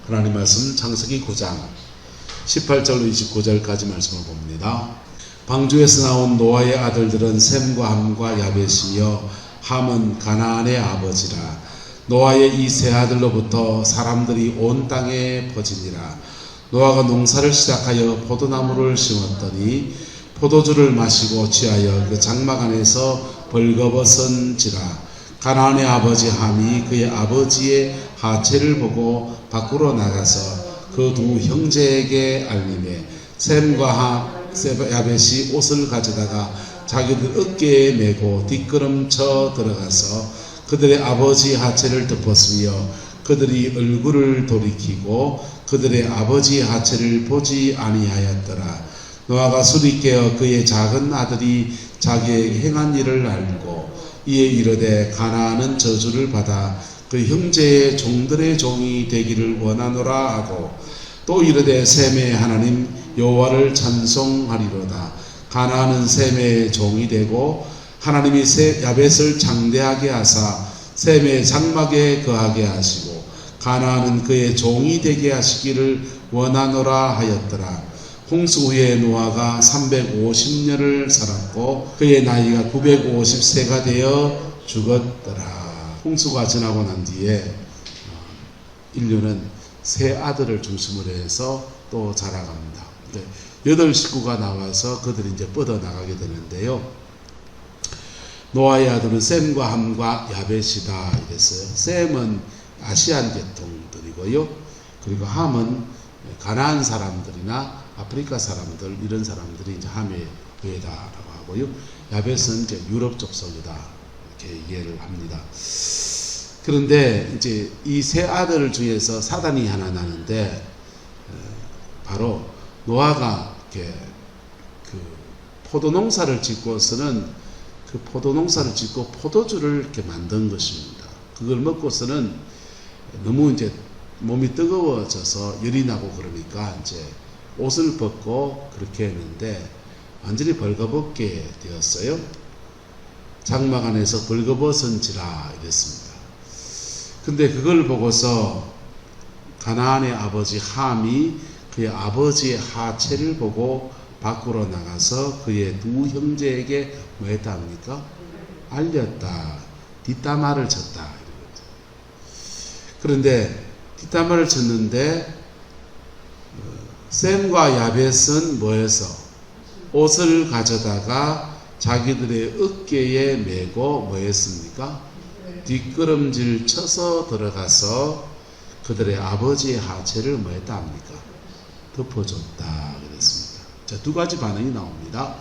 하나님 말씀 창세기 9장 18절로 29절까지 말씀을 봅니다. 방주에서 나온 노아의 아들들은 셈과 함과 야벳이며 함은 가나안의 아버지라. 노아의 이 세 아들로부터 사람들이 온 땅에 퍼지니라. 노아가 농사를 시작하여 포도나무를 심었더니 포도주를 마시고 취하여 그 장막 안에서 벌거벗은지라. 가나안의 아버지 함이 그의 아버지의 하체를 보고 밖으로 나가서 그 두 형제에게 알림해 셈과 야벳이 옷을 가져다가 자기들 어깨에 메고 뒷걸음쳐 들어가서 그들의 아버지 하체를 덮었으며 그들이 얼굴을 돌이키고 그들의 아버지 하체를 보지 아니하였더라. 노아가 술이 깨어 그의 작은 아들이 자기에게 행한 일을 알고 이에 이르되 가나안은 저주를 받아 그 형제의 종들의 종이 되기를 원하노라 하고 또 이르되 셈의 하나님 여호와를 찬송하리로다. 가나안은 셈의 종이 되고 하나님이 야벳을 장대하게 하사 셈의 장막에 거하게 하시고 가나안은 그의 종이 되게 하시기를 원하노라 하였더라. 홍수 후에 노아가 350년을 살았고 그의 나이가 950세가 되어 죽었더라. 홍수가 지나고 난 뒤에 인류는 세 아들을 중심으로 해서 또 자라갑니다. 8식구가 나와서 그들이 이제 뻗어나가게 되는데요. 노아의 아들은 셈과 함과 야벳이다 이랬어요. 셈은 아시안 계통들이고요. 그리고 함은 가나안 사람들이나 아프리카 사람들 이런 사람들이 이제 함의 후예다라고 하고요. 야벳은 이제 유럽 족속이다 이렇게 이해를 합니다. 그런데 이제 이 세 아들 중에서 사단이 하나 나는데 바로 노아가 이렇게 그 포도농사를 짓고서는 그 포도농사를 짓고 포도주를 이렇게 만든 것입니다. 그걸 먹고서는 너무 이제 몸이 뜨거워져서 열이 나고 그러니까 이제 옷을 벗고 그렇게 했는데 완전히 벌거벗게 되었어요. 장막 안에서 벌거벗은지라 이랬습니다. 근데 그걸 보고서 가나안의 아버지 함이 그의 아버지의 하체를 보고 밖으로 나가서 그의 두 형제에게 뭐 했다 합니까? 알렸다. 뒷담화를 쳤다. 그런데 뒷담화를 쳤는데 셈과 야벳은 뭐해서 옷을 가져다가 자기들의 어깨에 메고 뭐 했습니까? 뒷걸음질 쳐서 들어가서 그들의 아버지의 하체를 뭐 했다 합니까? 덮어줬다 그랬습니다. 자, 두 가지 반응이 나옵니다.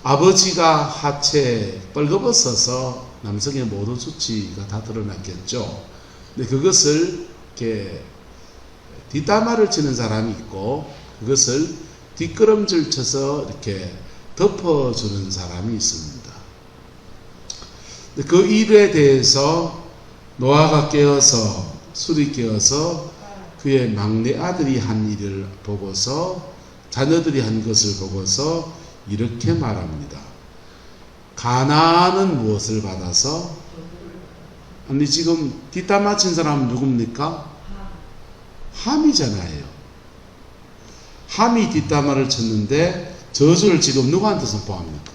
아버지가 하체 벌거벗어서 남성의 모든 수치가 다 드러났겠죠. 근데 그것을 이렇게 뒷담화를 치는 사람이 있고 그것을 뒷걸음질 쳐서 이렇게 덮어주는 사람이 있습니다. 그 일에 대해서 노아가 깨어서 술이 깨어서 그의 막내 아들이 한 일을 보고서 자녀들이 한 것을 보고서 이렇게 말합니다. 가나안은 무엇을 받아서? 아니 지금 뒷담화 친 사람은 누굽니까? 함이잖아요. 함이 뒷담화를 쳤는데 저주를 지금 누구한테 선포합니까?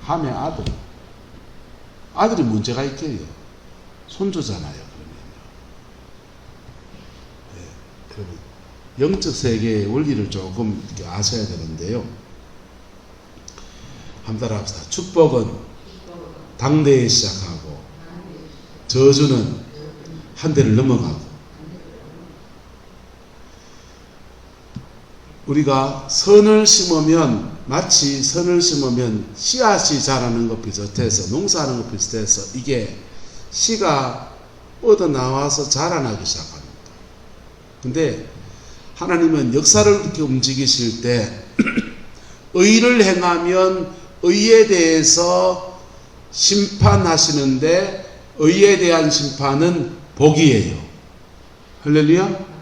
함의 아들. 아들이 문제가 있겠요. 손주잖아요. 그러면요. 여러분 영적 세계의 원리를 조금 이렇게 아셔야 되는데요. 한번 따라합시다. 축복은 당대에 시작하고 저주는 한 대를 넘어가고. 우리가 선을 심으면 마치 선을 심으면 씨앗이 자라는 것 비슷해서 농사하는 것 비슷해서 이게 씨가 뻗어나와서 자라나기 시작합니다. 근데 하나님은 역사를 이렇게 움직이실 때 의를 행하면 의에 대해서 심판하시는데 의에 대한 심판은 복이에요. 할렐루야.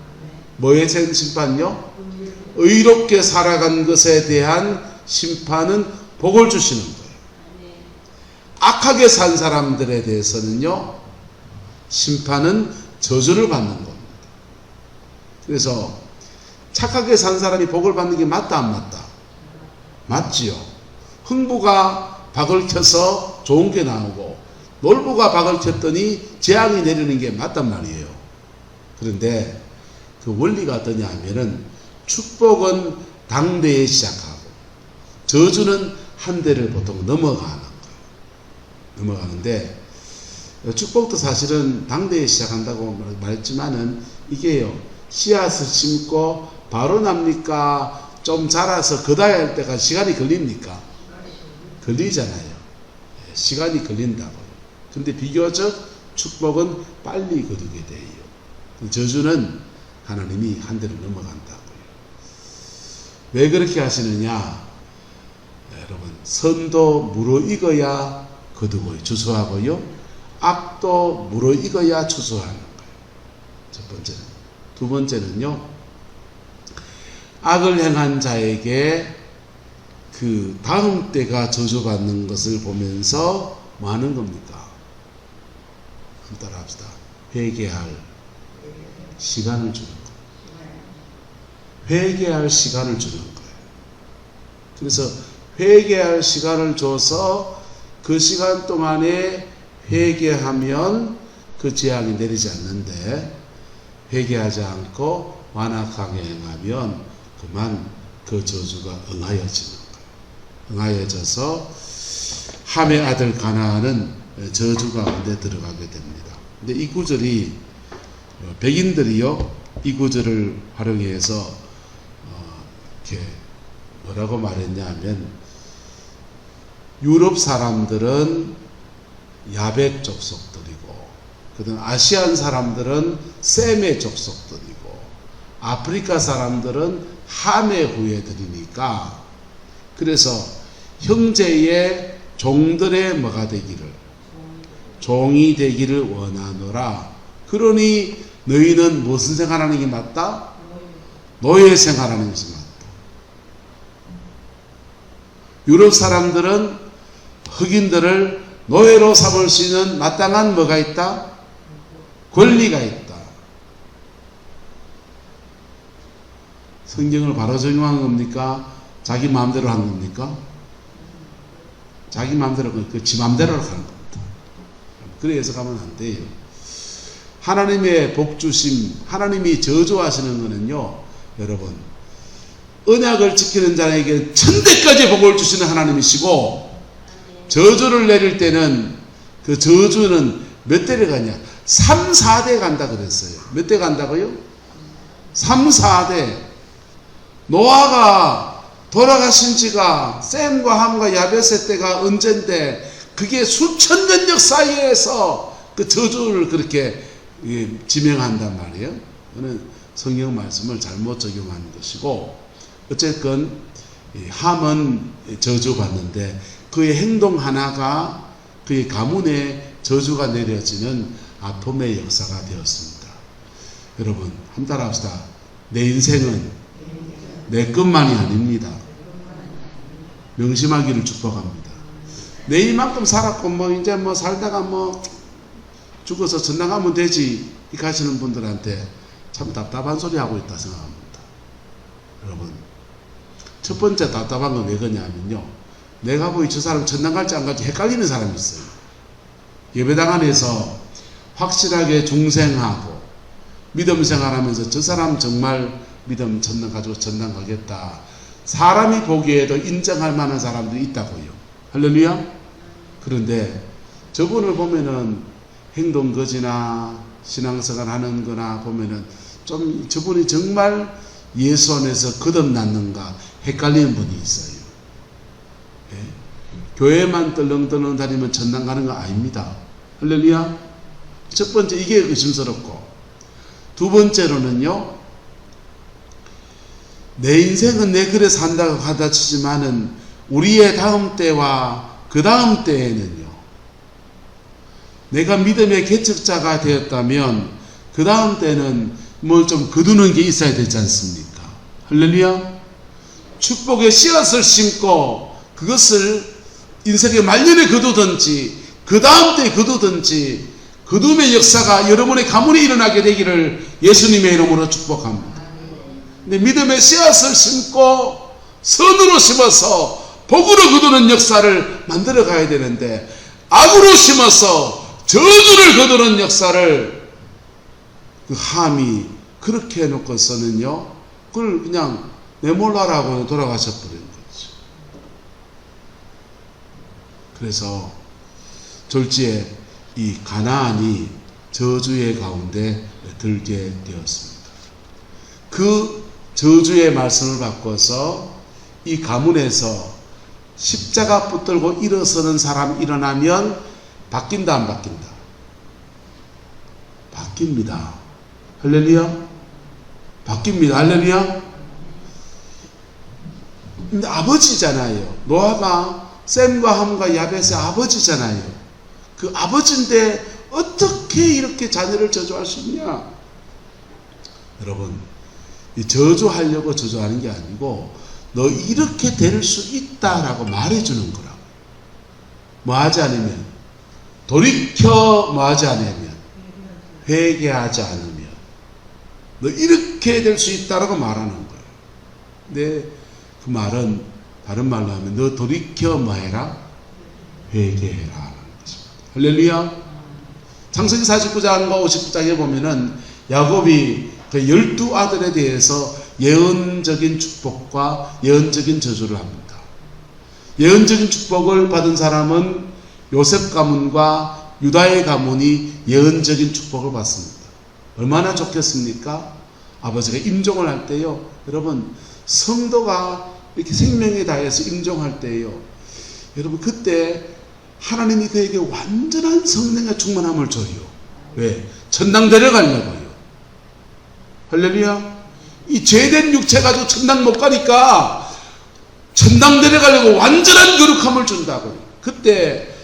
뭐에 대한 심판요? 의롭게 살아간 것에 대한 심판은 복을 주시는 거예요. 악하게 산 사람들에 대해서는요, 심판은 저주를 받는 겁니다. 그래서 착하게 산 사람이 복을 받는 게 맞다 안 맞다? 맞지요. 흥부가 박을 켜서 좋은 게 나오고 놀부가 박을 켰더니 재앙이 내리는 게 맞단 말이에요. 그런데 그 원리가 어떠냐 하면은 축복은 당대에 시작하고 저주는 한 대를 보통 넘어가는 거예요. 넘어가는데 축복도 사실은 당대에 시작한다고 말했지만은 이게요, 씨앗을 심고 바로 납니까? 좀 자라서 거다야 할 때가 시간이 걸립니까? 걸리잖아요. 시간이 걸린다고요. 근데 비교적 축복은 빨리 거두게 돼요. 저주는 하나님이 한 대를 넘어간다고요. 왜 그렇게 하시느냐? 여러분, 선도 무르익어야 거두고 추수하고요, 악도 무르익어야 추수하는 거예요. 첫 번째는. 두 번째는요, 악을 행한 자에게 그 다음 때가 저주받는 것을 보면서 뭐 하는 겁니까? 따라 합시다. 회개할 시간을 주는 거예요. 회개할 시간을 주는 거예요. 그래서 회개할 시간을 줘서 그 시간 동안에 회개하면 그 재앙이 내리지 않는데, 회개하지 않고 완악하게 행하면 그만 그 저주가 응하여지는 거예요. 응하여져서 함의 아들 가나안은 저주 가운데 들어가게 됩니다. 근데 이 구절이 백인들이요, 이 구절을 활용해서 이렇게 뭐라고 말했냐면, 유럽 사람들은 야벳 족속들이고, 그다음 아시안 사람들은 셈의 족속들이고, 아프리카 사람들은 함의 후예들이니까, 그래서 형제의 종들의 뭐가 되기를, 종이 되기를 원하노라. 그러니 너희는 무슨 생활하는 게 맞다? 노예 생활하는 것이 맞다. 유럽 사람들은 흑인들을 노예로 삼을 수 있는 마땅한 뭐가 있다? 권리가 있다. 성경을 바로 적용한 겁니까? 자기 마음대로 한 겁니까? 자기 마음대로, 지 마음대로 하는 겁니다. 그래 해석하면 안 돼요. 하나님의 복주심, 하나님이 저주하시는 거는요, 여러분, 언약을 지키는 자에게 천대까지 복을 주시는 하나님이시고, 저주를 내릴 때는 그 저주는 몇 대를 가냐? 3, 4대 간다 그랬어요. 몇 대 간다고요? 3, 4대. 노아가 돌아가신 지가 셈과 함과 야벳의 때가 언젠데, 그게 수천 년 역사에서 그 저주를 그렇게 지명한단 말이에요. 그는 성경 말씀을 잘못 적용한 것이고, 어쨌건 함은 저주받는데 그의 행동 하나가 그의 가문에 저주가 내려지는 아픔의 역사가 되었습니다. 여러분, 한 따라 합시다. 내 인생은 내 것만이 아닙니다. 명심하기를 축복합니다. 내 이만큼 살았고 이제 살다가 죽어서 전당 가면 되지, 이렇게 하시는 분들한테 참 답답한 소리 하고 있다 생각합니다. 여러분, 첫 번째 답답한 건 왜 그러냐면요, 내가 저 사람 전당 갈지 안 갈지 헷갈리는 사람이 있어요. 예배당 안에서 확실하게 중생하고 믿음 생활하면서 저 사람 정말 믿음 전당 가지고 전당 가겠다, 사람이 보기에도 인정할 만한 사람들이 있다고요. 할렐루야. 그런데 저분을 보면은 행동거지나 신앙생활 하는 거나 보면은 좀 저분이 정말 예수 안에서 거듭났는가 헷갈리는 분이 있어요. 예? 교회만 떨렁떨렁 다니면 전당 가는 거 아닙니다. 할렐루야. 첫 번째, 이게 의심스럽고, 두 번째로는요, 내 인생은 내 글에 산다고 하다 치지만은 우리의 다음 때와 그 다음 때에는요, 내가 믿음의 개척자가 되었다면 그 다음 때는 뭘 좀 거두는 게 있어야 되지 않습니까? 할렐루야. 축복의 씨앗을 심고 그것을 인생의 말년에 거두든지 그 다음 때에 거두든지 거둠의 역사가 여러분의 가문에 일어나게 되기를 예수님의 이름으로 축복합니다. 근데 믿음의 씨앗을 심고 선으로 심어서 복으로 거두는 역사를 만들어 가야 되는데, 악으로 심어서 저주를 거두는 역사를 그 함이 그렇게 해놓고서는요, 그걸 그냥 내몰라라고 돌아가셔 버린 거죠. 그래서 졸지에 이 가나안이 저주의 가운데 들게 되었습니다. 그 저주의 말씀을 바꿔서 이 가문에서 십자가 붙들고 일어서는 사람 일어나면 바뀐다, 안 바뀐다? 바뀝니다. 할렐루야? 바뀝니다. 할렐루야? 근데 아버지잖아요. 노아가 셈과 함과 야벳의 아버지잖아요. 그 아버지인데 어떻게 이렇게 자녀를 저주할 수 있냐? 여러분, 이 저주하려고 저주하는 게 아니고 너 이렇게 될 수 있다라고 말해주는 거라고. 뭐 하지 않으면, 돌이켜 뭐 하지 않으면, 회개하지 않으면 너 이렇게 될 수 있다라고 말하는 거예요. 근데 그 말은 다른 말로 하면 너 돌이켜 뭐 해라? 회개해라 하는 것입니다. 할렐루야. 창세기 49장과 59장에 보면은 야곱이 그 12아들에 대해서 예언적인 축복과 예언적인 저주를 합니다. 예언적인 축복을 받은 사람은 요셉 가문과 유다의 가문이 예언적인 축복을 받습니다. 얼마나 좋겠습니까? 아버지가 임종을 할 때요, 여러분, 성도가 이렇게 생명에 다해서 임종할 때요, 여러분, 그때 하나님이 그에게 완전한 성령의 충만함을 줘요. 왜? 천당 데려가려고요. 할렐루야. 이 죄된 육체 가지고 천당 못 가니까 천당 데려가려고 완전한 거룩함을 준다고요. 그때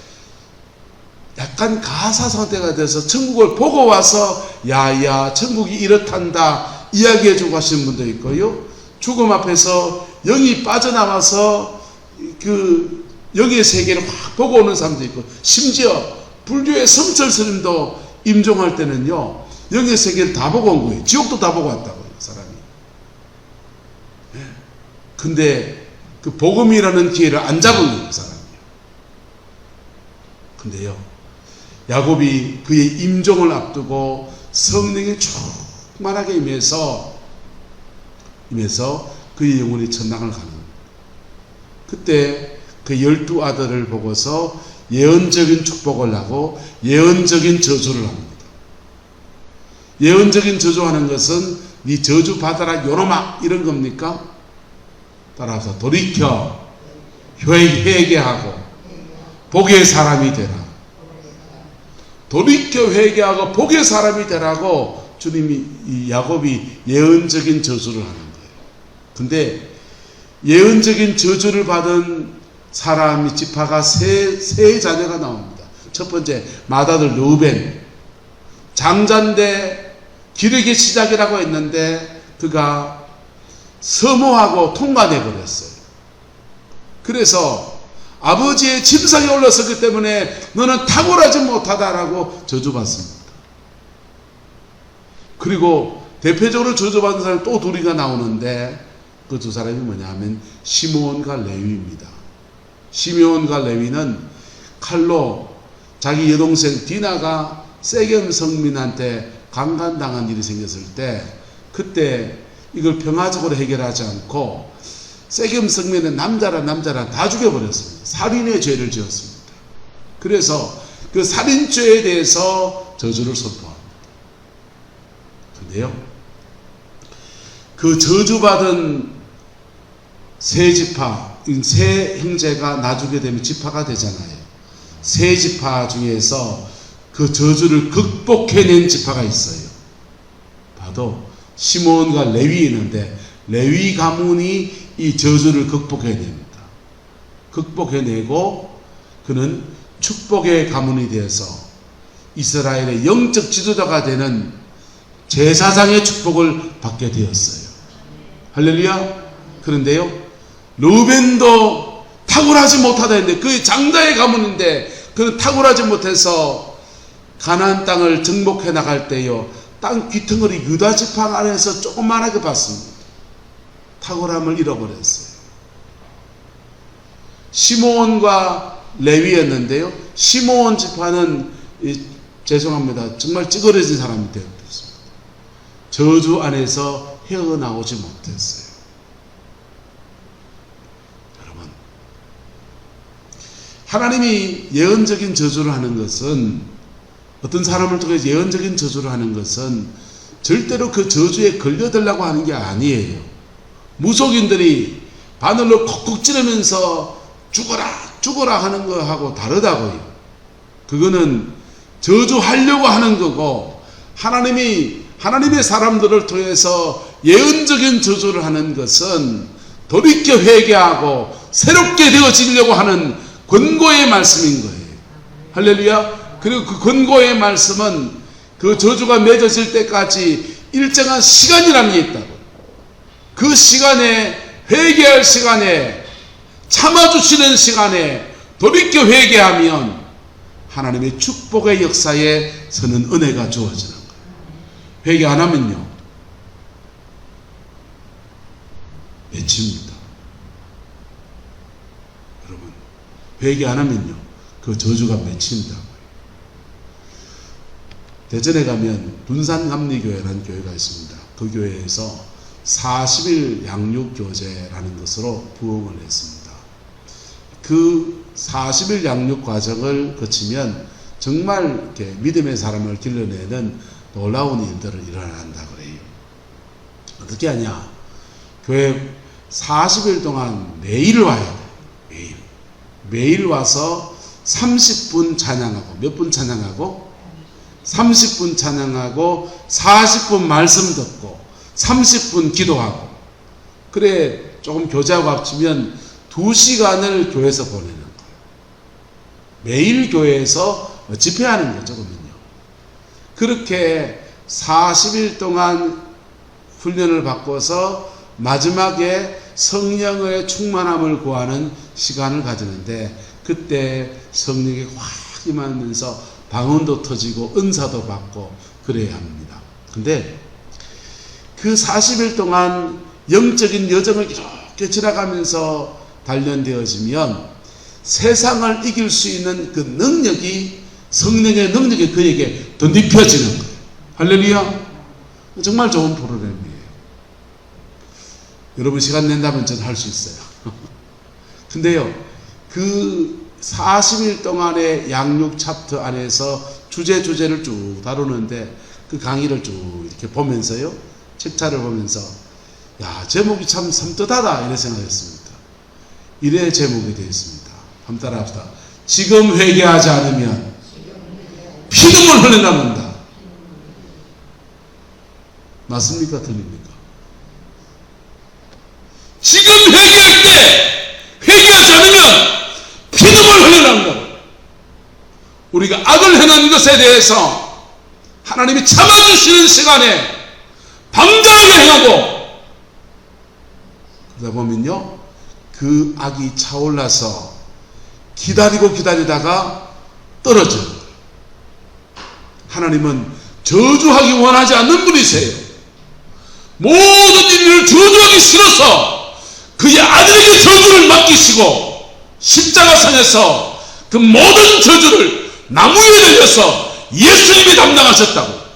약간 가사 상태가 돼서 천국을 보고 와서 야야 천국이 이렇단다 이야기해 주고 하시는 분도 있고요, 죽음 앞에서 영이 빠져나와서 그 영의 세계를 확 보고 오는 사람도 있고, 심지어 불교의 성철 스님도 임종할 때는요, 영의 세계를 다 보고 온 거예요. 지옥도 다 보고 왔다고요, 사람이. 근데 그 복음이라는 기회를 안 잡은 거예요, 사람이. 근데요, 야곱이 그의 임종을 앞두고 성령이 충만하게 임해서 그의 영혼이 천당을 가는 거예요. 그때 그 12아들을 보고서 예언적인 축복을 하고 예언적인 저주를 합니다. 예언적인 저주하는 것은 네 저주 받아라 요놈아 이런 겁니까? 따라서 돌이켜 회개하고 복의 사람이 되라. 돌이켜 회개하고 복의 사람이 되라고 주님이, 이 야곱이 예언적인 저주를 하는 거예요. 근데 예언적인 저주를 받은 사람이 지파가 세 자녀가 나옵니다. 첫 번째 맏아들 르우벤, 장자인데 기력의 시작이라고 했는데 그가 서모하고 통과돼 버렸어요. 그래서 아버지의 침상에 올라섰기 때문에 너는 탁월하지 못하다라고 저주받습니다. 그리고 대표적으로 저주받은 사람이 또 둘이가 나오는데 그 두 사람이 뭐냐 하면 시므온과 레위입니다. 시므온과 레위는 칼로 자기 여동생 디나가 세겜 성민한테 강간당한 일이 생겼을 때, 그때 이걸 평화적으로 해결하지 않고 세겜 성민은 남자라 다 죽여버렸습니다. 살인의 죄를 지었습니다. 그래서 그 살인죄에 대해서 저주를 선포합니다. 근데요, 그 저주받은 세 지파, 세 형제가 나중에 되면 지파가 되잖아요. 세 지파 중에서 그 저주를 극복해낸 지파가 있어요. 봐도 시므온과 레위 있는데 레위 가문이 이 저주를 극복해냅니다. 극복해내고 그는 축복의 가문이 되어서 이스라엘의 영적 지도자가 되는 제사장의 축복을 받게 되었어요. 할렐루야. 그런데요, 르우벤도 탁월하지 못하다 했는데 그의 장자의 가문인데 그는 탁월하지 못해서 가나안 땅을 정복해 나갈 때요, 땅 귀퉁어리 유다 지파 안에서 조그만하게 받습니다. 탁월함을 잃어버렸어요. 시므온과 레위였는데요. 시므온 지파는 죄송합니다. 정말 찌그러진 사람이 되었습니다. 저주 안에서 헤어나오지 못했어요. 여러분, 하나님이 예언적인 저주를 하는 것은, 어떤 사람을 통해 예언적인 저주를 하는 것은 절대로 그 저주에 걸려들라고 하는 게 아니에요. 무속인들이 바늘로 콕콕 찌르면서 죽어라 하는 거하고 다르다고요. 그거는 저주하려고 하는 거고, 하나님의 사람들을 통해서 예언적인 저주를 하는 것은 돌이켜 회개하고 새롭게 되어지려고 하는 권고의 말씀인 거예요. 할렐루야. 그리고 그 권고의 말씀은 그 저주가 맺어질 때까지 일정한 시간이라는 게 있다고. 그 시간에, 회개할 시간에, 참아주시는 시간에 돌이켜 회개하면 하나님의 축복의 역사에 서는 은혜가 주어지는 거예요. 회개 안 하면요, 맺힙니다. 여러분, 회개 안 하면요, 그 저주가 맺힌다고요. 대전에 가면 분산감리교회라는 교회가 있습니다. 그 교회에서 40일 양육교제라는 것으로 부흥을 했습니다. 그 40일 양육 과정을 거치면 정말 이렇게 믿음의 사람을 길러내는 놀라운 일들을 일어난다 그래요. 어떻게 하냐? 교회 40일 동안 매일 와요. 매일 와서 30분 찬양하고, 몇 분 찬양하고? 30분 찬양하고 40분 말씀 듣고 30분 기도하고, 그래 조금 교제하고 합치면 2시간을 교회에서 보내는 거예요. 매일 교회에서 집회하는 거죠. 그러면요. 그렇게 40일 동안 훈련을 받고서 마지막에 성령의 충만함을 구하는 시간을 가지는데, 그때 성령이 확 임하면서 방언도 터지고 은사도 받고 그래야 합니다. 근데 그 40일 동안 영적인 여정을 이렇게 지나가면서 단련되어지면 세상을 이길 수 있는 그 능력이, 성령의 능력이 그에게 더 입혀지는 거예요. 할렐루야. 정말 좋은 프로그램이에요. 여러분 시간 낸다면 저는 할 수 있어요. 근데요, 그 40일 동안의 양육 챕터 안에서 주제를 쭉 다루는데, 그 강의를 쭉 이렇게 보면서요, 책자를 보면서, 야, 제목이 참 섬뜩하다 이런 생각했습니다. 이래 제목이 되어 있습니다. 한번 따라 합시다. 지금 회개하지 않으면 피눈물 흘려나온다. 맞습니까? 틀립니까? 지금 회개할 때 회개하지 않으면 피눈물 흘려나온다. 우리가 악을 행한 것에 대해서 하나님이 참아주시는 시간에 방자하게 행하고, 그러다 보면요, 그 악이 차올라서 기다리다가 떨어져요. 하나님은 저주하기 원하지 않는 분이세요. 모든 인류를 저주하기 싫어서 그의 아들에게 저주를 맡기시고 십자가상에서 그 모든 저주를 나무에 달려서 예수님이 담당하셨다고.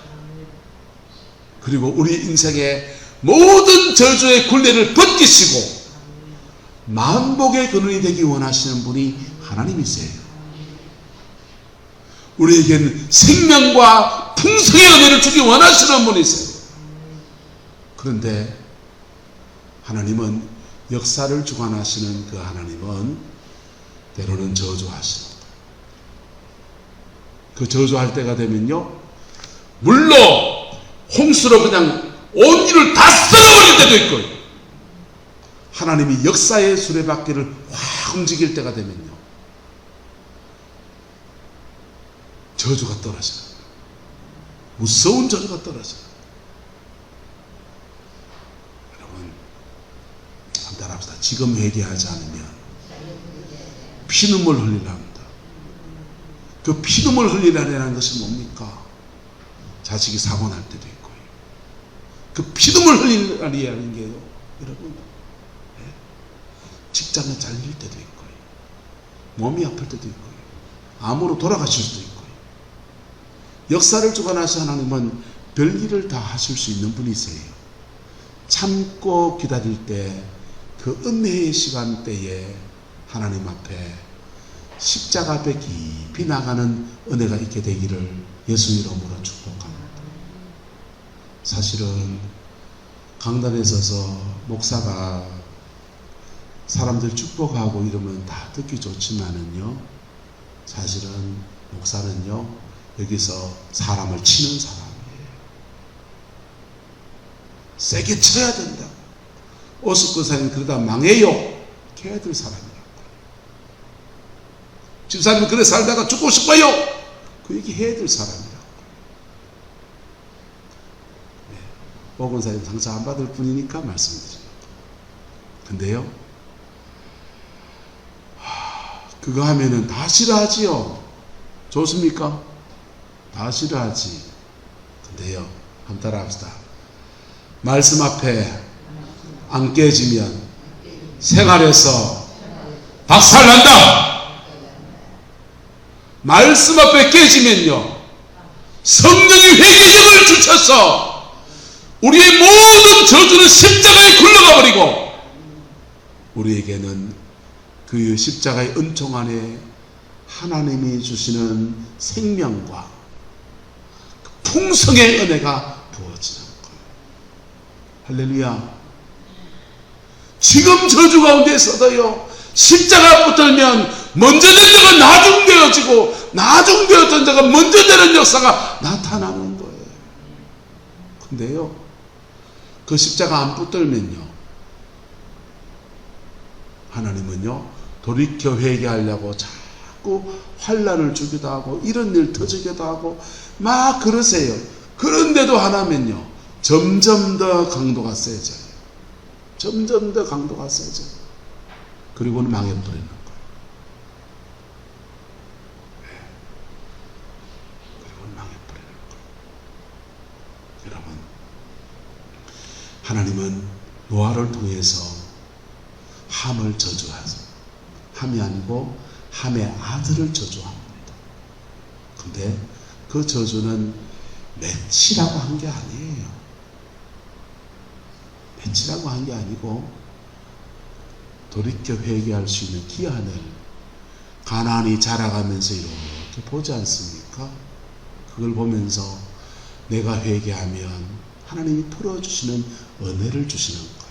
그리고 우리 인생의 모든 저주의 굴레를 벗기시고 만복의 근원이 되기 원하시는 분이 하나님이세요. 우리에게는 생명과 풍성의 은혜를 주기 원하시는 분이세요. 그런데 하나님은, 역사를 주관하시는 그 하나님은 때로는 저주하십니다. 그 저주할 때가 되면요, 물로 홍수로 그냥 온 일을 다 썰어버릴 때도 있고요, 하나님이 역사의 수레바퀴를 확 움직일 때가 되면요, 저주가 떨어져요. 무서운 저주가 떨어져요. 여러분, 한번 따라합시다. 지금 회개하지 않으면 피눈물 흘리라 합니다. 그 피눈물 흘리라는 것이 뭡니까? 자식이 사고 날 때도 있고요. 그 피눈물 흘리라는 게요, 여러분, 십자가에 잘릴 때도 있고요. 몸이 아플 때도 있고요. 암으로 돌아가실 수도 있고요. 역사를 주관하신 하나님은 별일을 다 하실 수 있는 분이세요. 참고 기다릴 때 그 은혜의 시간대에 하나님 앞에 십자가 앞에 깊이 나가는 은혜가 있게 되기를 예수 이름으로 축복합니다. 사실은 강단에 서서 목사가 사람들 축복하고 이러면 다 듣기 좋지만은요, 사실은 목사는요 여기서 사람을 치는 사람이에요. 세게 쳐야 된다고. 오스쿠사님 그러다 망해요. 해야 될 사람이라고. 집사님은 그래 살다가 죽고 싶어요. 그 얘기 해야 될 사람이라고. 네. 보건사님 상처 안 받을 뿐이니까 말씀드립니다. 근데요, 그거 하면은 다 싫어하지요. 좋습니까? 다 싫어하지. 근데요, 한번 따라합시다. 말씀 앞에 안 깨지면 생활에서 박살난다. 말씀 앞에 깨지면요, 성령이 회개력을 주셔서 우리의 모든 저주는 십자가에 굴러가 버리고 우리에게는 그 십자가의 은총 안에 하나님이 주시는 생명과 풍성의 은혜가 부어지는 거예요. 할렐루야. 지금 저주 가운데 있어도요, 십자가 붙들면 먼저 된 자가 나중되어지고 나중되었던 자가 먼저 되는 역사가 나타나는 거예요. 근데요, 그 십자가 안 붙들면요, 하나님은요 돌이켜 회개하려고 자꾸 환난을 주기도 하고 이런 일 터지기도 하고 막 그러세요. 그런데도 하나면요 점점 더 강도가 세져요. 점점 더 강도가 세져요. 그리고는 망해버리는 거예요. 그리고는 망해버리는 거예요. 여러분, 하나님은 노아를 통해서 함을 저주하죠. 함이 아니고 함의 아들을 저주합니다. 근데 그 저주는 맺히라고 한 게 아니에요. 맺히라고 한 게 아니고 돌이켜 회개할 수 있는 기한을 가나안이 자라가면서 이렇게 보지 않습니까? 그걸 보면서 내가 회개하면 하나님이 풀어주시는 은혜를 주시는 거예요.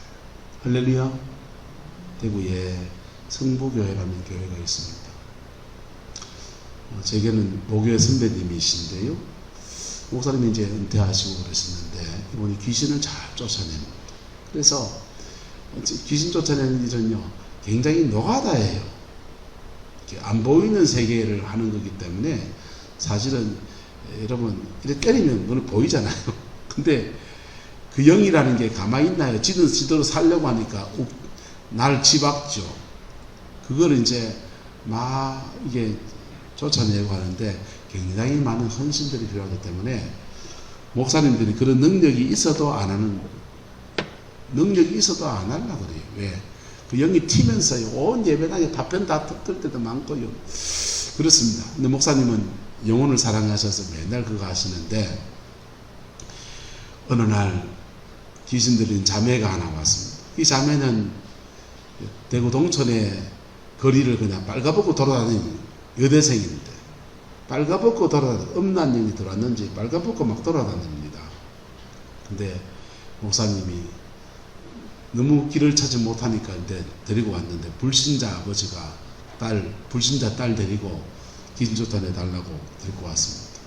할렐루야. 대구에 성부교회라는 교회가 있습니다. 제게는 모교회 선배님이신데요, 목사님이 이제 은퇴하시고 그러셨는데 이분이 귀신을 잘 쫓아냅니다. 그래서 귀신 쫓아내는 일은요 굉장히 노가다예요. 안 보이는 세계를 하는 거기 때문에 사실은 여러분 이렇게 때리면 눈에 보이잖아요. 근데 그 영이라는 게 가만히 있나요? 지는 지대로 살려고 하니까 날 집악죠. 그걸 이제 막 이게 쫓아내고 하는데 굉장히 많은 헌신들이 필요하기 때문에 목사님들이 그런 능력이 있어도 안 하는, 능력이 있어도 안 하려고 그래요. 왜? 그 영이 튀면서요 온 예배당에 파편 다 뜯을 때도 많고요. 그렇습니다. 근데 목사님은 영혼을 사랑하셔서 맨날 그거 하시는데 어느 날 귀신 들린 자매가 하나 왔습니다. 이 자매는 대구 동천에 거리를 그냥 빨가벗고 돌아다니는 여대생인데 빨가벗고 돌아다니는 음란 영이 들어왔는지 빨가벗고 막 돌아다닙니다. 근데 목사님이 너무 길을 찾지 못하니까 이제 데리고 왔는데 불신자 아버지가 불신자 딸 데리고 귀신조탄해 달라고 데리고 왔습니다.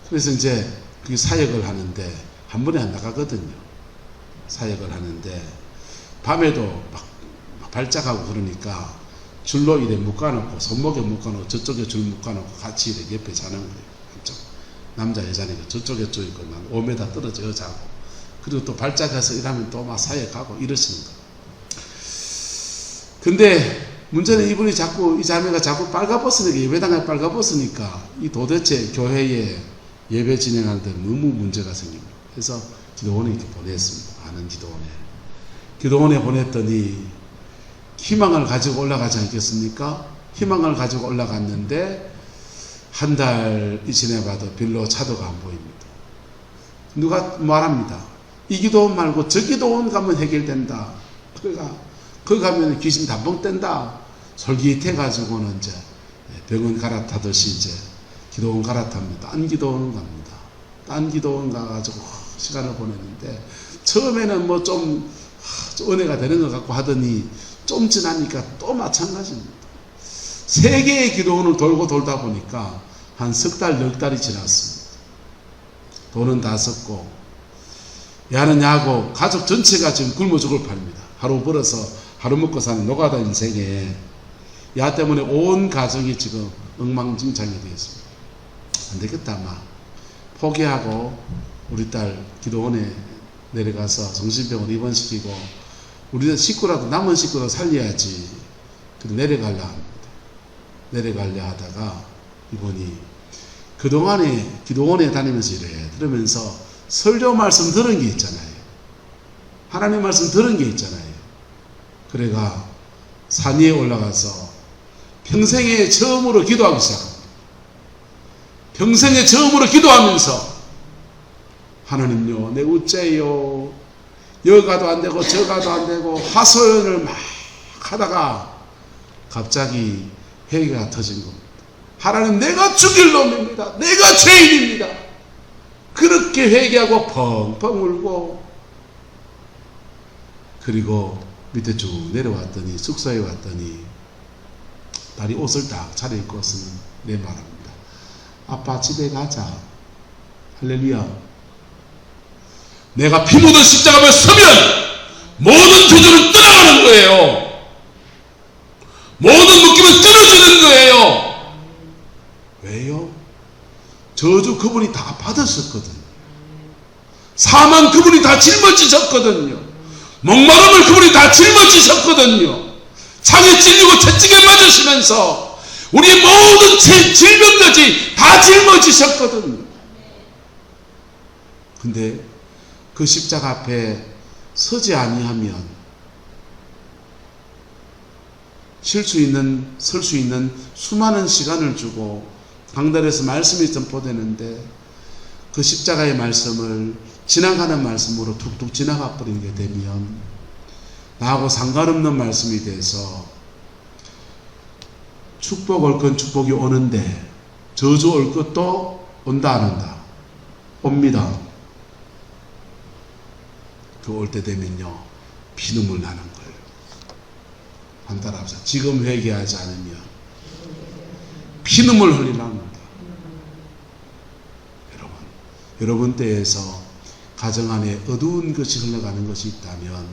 그래서 이제 그 사역을 하는데 한 번에 안 나가거든요. 사역을 하는데 밤에도 막 발작하고 그러니까 줄로 이래 묶어놓고 손목에 묶어놓고 저쪽에 줄 묶어놓고 같이 이래 옆에 자는 거예요. 한쪽 남자 여자니까 저쪽에 쪽 있고 난 5m 떨어져 자고 그리고 또 발작해서 이러면 또 막 사역하고 이러시는 거예요. 근데 문제는 이분이 자꾸 이 자매가 자꾸 빨가벗으니까 예배당에 빨가벗으니까 이 도대체 교회에 예배 진행하는데 너무 문제가 생깁니다. 그래서 기도원에 이렇게 보냈습니다. 아는 기도원에 보냈더니 희망을 가지고 올라가지 않겠습니까? 희망을 가지고 올라갔는데 한 달이 지나봐도 별로 차도가 안 보입니다. 누가 말합니다. 이 기도원 말고 저 기도원 가면 해결된다. 그러니까 거기 가면 귀신 단봉 뗀다. 솔깃해가지고는 이제 병원 갈아타듯이 이제 기도원 갈아탑니다. 딴 기도원 갑니다. 딴 기도원 가가지고 시간을 보냈는데 처음에는 뭐 좀 은혜가 되는 것 같고 하더니 좀 지나니까 또 마찬가지입니다. 세 개의 기도원을 돌고 돌다 보니까 한 석 달, 넉 달이 지났습니다. 돈은 다 썼고 야는 야고 가족 전체가 지금 굶어 죽을 판입니다. 하루 벌어서 하루 먹고 사는 노가다 인생에 야 때문에 온 가정이 지금 엉망진창이 되었습니다. 안 되겠다 아마 포기하고 우리 딸 기도원에 내려가서 정신병원 입원시키고 우리 식구라도 남은 식구라도 살려야지. 그래서 내려가려 합니다. 내려가려 하다가 이분이 그동안에 기도원에 다니면서 이래 들으면서 설교 말씀 들은 게 있잖아요. 하나님 말씀 들은 게 있잖아요. 그래가 산 위에 올라가서 평생에 처음으로 기도하기 시작합니다. 평생에 처음으로 기도하면서 하나님요 내 우째요 여가도 안 되고 저가도 안 되고 하소연을 막 하다가 갑자기 회개가 터진 겁니다. 하나님 내가 죽일 놈입니다. 내가 죄인입니다. 그렇게 회개하고 펑펑 울고 그리고 밑에 쭉 내려왔더니 숙소에 왔더니 다리 옷을 딱 차려입고서는 내 말합니다. 아빠 집에 가자. 할렐루야. 내가 피 묻은 십자가에 서면 모든 저주는 떠나가는 거예요. 모든 묶임은 끊어지는 거예요. 왜요? 저주 그분이 다 받으셨거든요. 사망 그분이 다 짊어지셨거든요. 목마름을 그분이 다 짊어지셨거든요. 창에 찔리고 채찍에 맞으시면서 우리의 모든 질병까지 다 짊어지셨거든요. 근데 그 십자가 앞에 서지 아니하면 설 수 있는 수많은 시간을 주고 강단에서 말씀이 전포되는데 그 십자가의 말씀을 지나가는 말씀으로 툭툭 지나가 버리게 되면 나하고 상관없는 말씀이 돼서 축복 올 건 축복이 오는데 저주 올 것도 온다 안 온다? 옵니다. 그 올 때 되면요 피눈물 나는 거예요. 한 달 앞서 지금 회개하지 않으면 피눈물 흘리랍니다. 여러분 때에서 가정 안에 어두운 것이 흘러가는 것이 있다면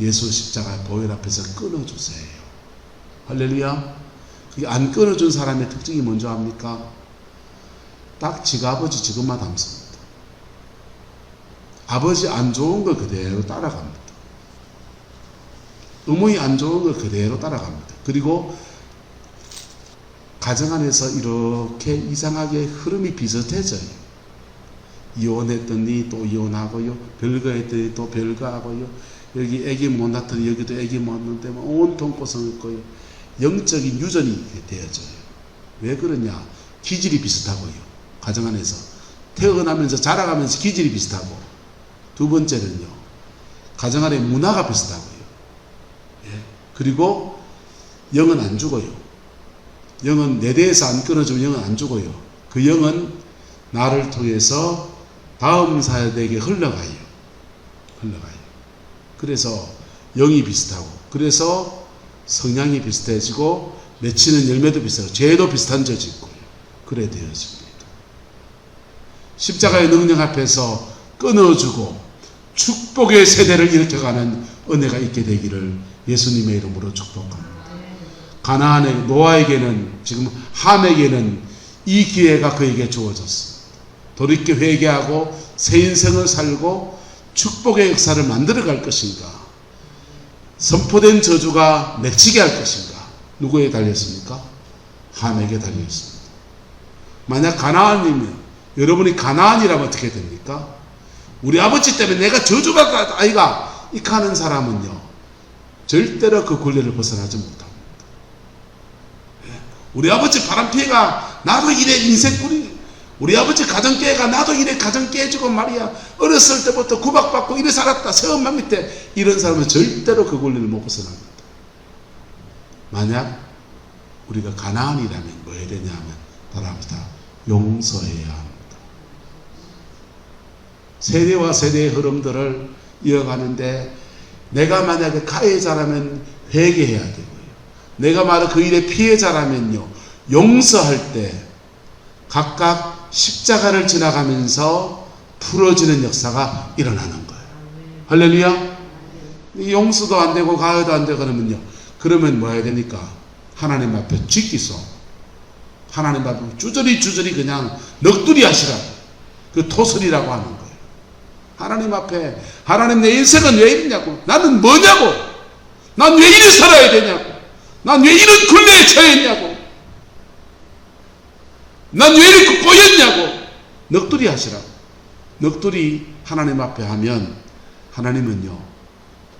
예수 십자가 보혈 앞에서 끊어주세요. 할렐루야. 그게 안 끊어준 사람의 특징이 뭔지 압니까? 딱 지가 아버지 지금만 닮습니다. 아버지 안 좋은 거 그대로 따라갑니다. 어머니 안 좋은 거 그대로 따라갑니다. 그리고 가정 안에서 이렇게 이상하게 흐름이 비슷해져요. 이혼했더니 또 이혼하고요. 별거 했더니 또 별거 하고요. 여기 애기 못 낳더니 여기도 애기 못 낳는데 온통 고생했고요. 영적인 유전이 되어져요. 왜 그러냐? 기질이 비슷하고요. 가정 안에서 태어나면서 자라가면서 기질이 비슷하고 두 번째는요. 가정 안에 문화가 비슷하고요. 예. 그리고 영은 안 죽어요. 영은 내 대에서 안 끊어지면 영은 안 죽어요. 그 영은 나를 통해서 다음 세대에게 흘러가요. 그래서 영이 비슷하고 그래서 성향이 비슷해지고 맺히는 열매도 비슷하고 죄도 비슷한 저지 있고요. 그래 되어집니다. 십자가의 능력 앞에서 끊어주고 축복의 세대를 일으켜가는 은혜가 있게 되기를 예수님의 이름으로 축복합니다. 가나안의 노아에게는 지금 함에게는 이 기회가 그에게 주어졌습니다. 돌이켜 회개하고 새 인생을 살고 축복의 역사를 만들어갈 것인가? 선포된 저주가 맺히게 할 것인가? 누구에 달렸습니까? 함에게 달렸습니다. 만약 가나안이면 여러분이 가나안이라면 어떻게 됩니까? 우리 아버지 때문에 내가 저주받았다 아이가 이렇게 하는 사람은요 절대로 그 권리를 벗어나지 못합니다. 우리 아버지 바람피해가 나도 이래 인생꾼이, 우리 아버지 가정깨가 나도 이래 가정 깨지고 말이야, 어렸을 때부터 구박받고 이래 살았다, 새엄마 밑에, 이런 사람은 절대로 그 권리를 못 벗어납니다. 만약 우리가 가나안이라면 뭐 해야 되냐면 따라합시다. 용서해야 합니다. 세대와 세대의 흐름들을 이어가는데 내가 만약에 가해자라면 회개해야 되고요. 내가 바로 그 일의 피해자라면요, 용서할 때 각각 십자가를 지나가면서 풀어지는 역사가 일어나는 거예요. 할렐루야. 용서도 안 되고 가해도 안 되고 그러면 뭐 해야 되니까 하나님 앞에 쥐기소, 하나님 앞에 주저리 그냥 넋두리 하시라고, 그 토설이라고 하는 거예요. 하나님 앞에, 하나님 내 인생은 왜 이러냐고, 나는 뭐냐고, 난 왜 이리 살아야 되냐고, 난 왜 이런 굴레에 처했냐고, 난 왜 이렇게 꼬였냐고, 넋두리 하시라고. 넋두리 하나님 앞에 하면 하나님은요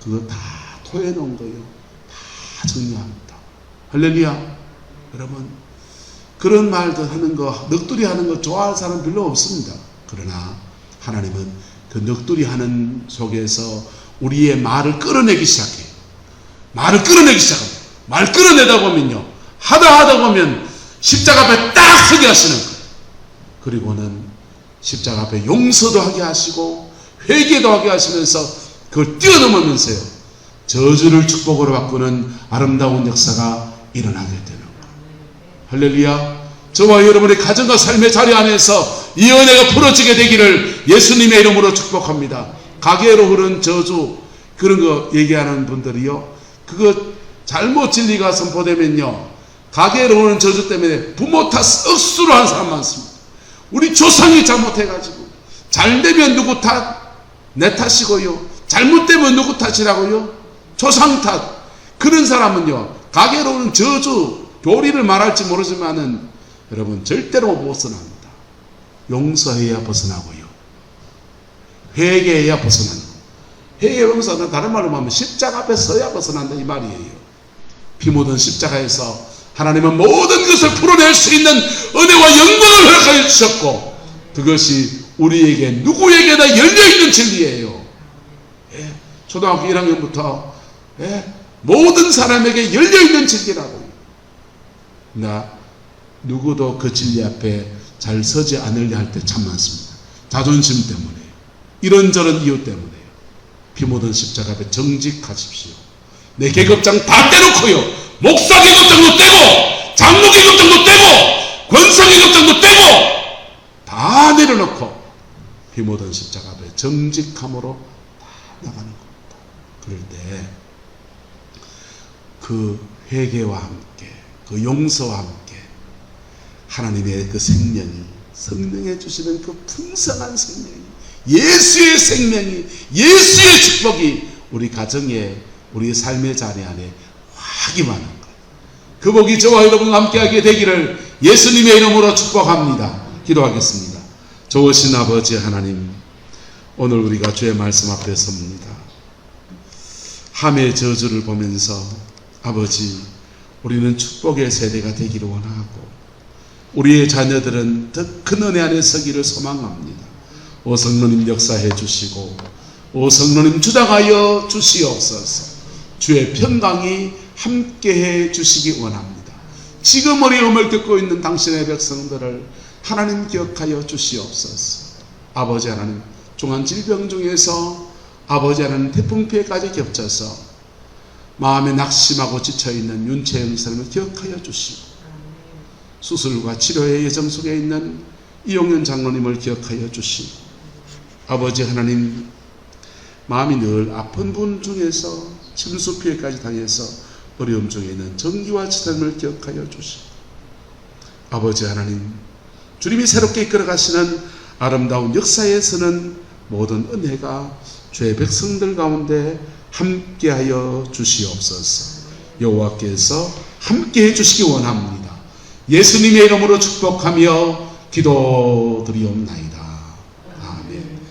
그거 다 토해놓은 거예요. 다 정리합니다. 할렐루야. 여러분, 그런 말도 하는 거, 넋두리 하는 거 좋아할 사람 별로 없습니다. 그러나 하나님은 그 넋두리 하는 속에서 우리의 말을 끌어내기 시작해요. 말을 끌어내기 시작합니다. 말 끌어내다 보면요, 하다 보면 십자가 앞에 딱 서게 하시는 거예요. 그리고는 십자가 앞에 용서도 하게 하시고 회개도 하게 하시면서 그걸 뛰어넘으면서요, 저주를 축복으로 바꾸는 아름다운 역사가 일어나게 되는 거예요. 할렐루야. 저와 여러분의 가정과 삶의 자리 안에서 이 은혜가 풀어지게 되기를 예수님의 이름으로 축복합니다. 가게로 흐른 저주, 그런 거 얘기하는 분들이요, 그거 잘못 진리가 선포되면요, 가게로 흐른 저주 때문에 부모 탓 억수로 하는 사람 많습니다. 우리 조상이 잘못해가지고, 잘 되면 누구 탓? 내 탓이고요. 잘못되면 누구 탓이라고요? 조상 탓. 그런 사람은요, 가게로 오는 저주, 교리를 말할지 모르지만은 여러분 절대로 못 벗어납니다. 용서해야 벗어나고요, 회개해야 벗어난다. 회개 용서는 다른 말로 하면 십자가 앞에 서야 벗어난다, 이 말이에요. 피 묻은 십자가에서 하나님은 모든 것을 풀어낼 수 있는 은혜와 영광을 허락하여 주셨고, 그것이 우리에게 누구에게나 열려있는 진리예요. 예, 초등학교 1학년부터 모든 사람에게 열려있는 진리라고요. 나 누구도 그 진리 앞에 잘 서지 않으려 할 때 참 많습니다. 자존심 때문에, 이런저런 이유 때문에. 피 묻은 십자가 앞에 정직하십시오. 내 계급장 다 떼놓고요, 목사 계급장도 떼고, 장로 계급장도 떼고, 권사 계급장도 떼고, 다 내려놓고 피 묻은 십자가 앞에 정직함으로 다 나가는 겁니다. 그럴 때 그 회개와 함께, 그 용서와 함께 하나님의 그 생명이, 성령해 주시는 그 풍성한 생명이, 예수의 생명이, 예수의 축복이 우리 가정에, 우리 삶의 자리 안에 확 임하는 거예요. 그 복이 저와 여러분과 함께하게 되기를 예수님의 이름으로 축복합니다. 기도하겠습니다. 좋으신 아버지 하나님, 오늘 우리가 주의 말씀 앞에 섭니다. 함의 저주를 보면서 아버지, 우리는 축복의 세대가 되기를 원하고 우리의 자녀들은 더 큰 은혜 안에 서기를 소망합니다. 오 성령님 역사해 주시고, 오 성령님 주장하여 주시옵소서. 주의 평강이 함께해 주시기 원합니다. 지금 어려움을 겪고 있는 당신의 백성들을 하나님 기억하여 주시옵소서. 아버지 하나님, 중한 질병 중에서 아버지 하나님 태풍 피해까지 겹쳐서 마음에 낙심하고 지쳐있는 윤채영 사람을 기억하여 주시고, 수술과 치료의 예정 속에 있는 이용현 장로님을 기억하여 주시고, 아버지 하나님, 마음이 늘 아픈 분 중에서 침수 피해까지 당해서 어려움 중에 있는 정기와 지담을 기억하여 주시고, 아버지 하나님, 주님이 새롭게 이끌어가시는 아름다운 역사에서는 모든 은혜가 주의 백성들 가운데 함께하여 주시옵소서. 여호와께서 함께해 주시기 원합니다. 예수님의 이름으로 축복하며 기도드리옵나이다.